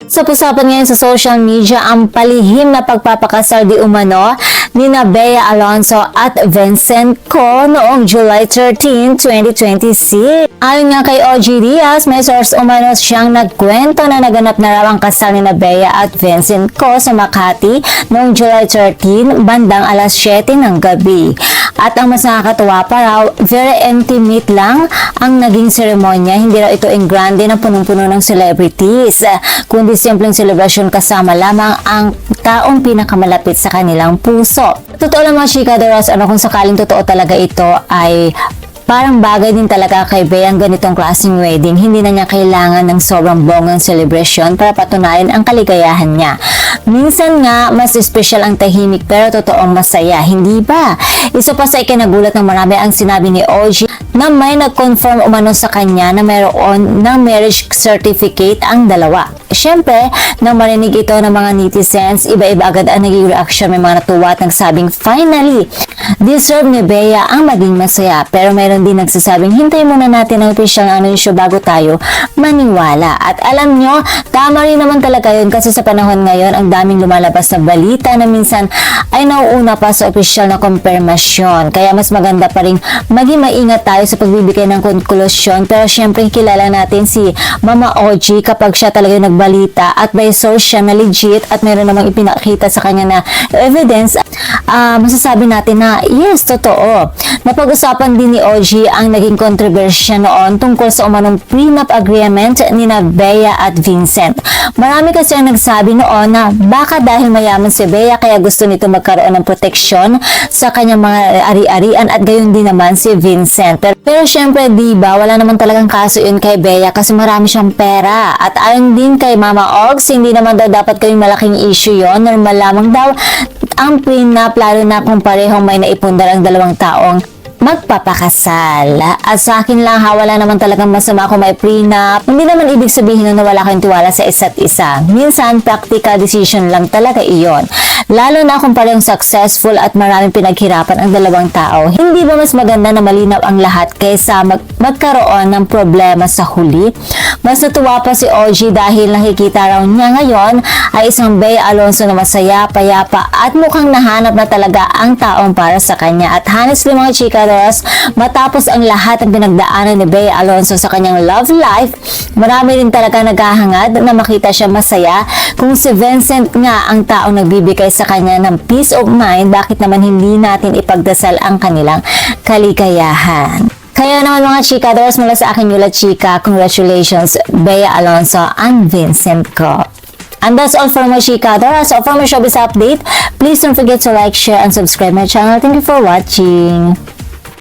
Sa usapan ngayon sa social media ang palihim na pagpapakasal di umano nina Bea Alonzo at Vincent Co noong July 13, 2026. Ayon nga kay Ogie Diaz, may source umano siyang nagkwento na naganap na raw ang kasal nina Bea at Vincent Co sa Makati noong July 13 bandang alas 7 ng gabi. At ang mas nakakatuwa pa raw, very intimate lang ang naging seremonya. Hindi raw ito ang grande na punong-puno ng celebrities, kundi simpleng celebration kasama lamang ang taong pinakamalapit sa kanilang puso. Totoo lang mga chika, kung sakaling totoo talaga ito ay parang bagay din talaga kay Bea ang ganitong klaseng wedding. Hindi na niya kailangan ng sobrang bonggang celebration para patunayan ang kaligayahan niya. Minsan nga, mas special ang tahimik pero totoong masaya, hindi ba? Isa pa sa ikinagulat ng marami ang sinabi ni Ogie na may nag-confirm umano sa kanya na mayroon ng marriage certificate ang dalawa. Siyempre, nang marinig ito ng mga netizens, iba-iba agad ang naging reaction. May mga natuwa at nagsabing, finally, deserve ni Bea ang maging masaya. Pero mayroon din nagsasabing, hintay muna natin ang official na anunsyo bago tayo maniwala. At alam nyo, tama rin naman talaga yun kasi sa panahon ngayon, ang daming lumalabas na balita na minsan ay nauuna pa sa official na konfirmasyon. Kaya mas maganda pa rin maging maingat tayo sa pagbibigay ng konklusyon. Pero syempre, kilala natin si Mama Ogie kapag siya talaga yung nagbalita at by source siya na legit at meron namang ipinakita sa kanya na evidence, masasabi natin na yes, totoo. Napag-usapan din ni Ogie ang naging kontrobersya noon tungkol sa umanong prenup agreement ni na Bea at Vincent. Marami kasi ang nagsabi noon na baka dahil mayaman si Bea kaya gusto nito magkaroon ng proteksyon sa kanyang mga ari-arian at gayon din naman si Vincent. Pero syempre, diba, wala naman talagang kaso yun kay Bea kasi marami siyang pera. At ayon din kay Mama Ogs, hindi naman daw dapat kaming malaking issue yon. Normal lamang daw ang prenup, lalo na kung parehong may naipundar ang dalawang taong magpapakasal. At sa akin lang wala naman talagang masama kung may prenup. Hindi naman ibig sabihin na wala kayong tiwala sa isa't isa. Minsan, practical decision lang talaga iyon. Lalo na kung parehong successful at maraming pinaghirapan ang dalawang tao. Hindi ba mas maganda na malinaw ang lahat kaysa magkaroon ng problema sa huli? Mas natuwa pa si Ogie dahil nakikita raw niya ngayon ay isang Bea Alonzo na masaya, payapa at mukhang nahanap na talaga ang taong para sa kanya. At honestly mga chika, matapos ang lahat ng pinagdaanan ni Bea Alonzo sa kanyang love life, marami rin talaga naghahangad na makita siya masaya. Kung si Vincent nga ang taong nagbibigay sa kanya ng peace of mind, bakit naman hindi natin ipagdasal ang kanilang kaligayahan? Kaya naman mga chika, mula sa akin YOLA chika, congratulations Bea Alonzo and Vincent Co. And that's all for my chika. So for my showbiz update, please don't forget to like, share, and subscribe my channel. Thank you for watching.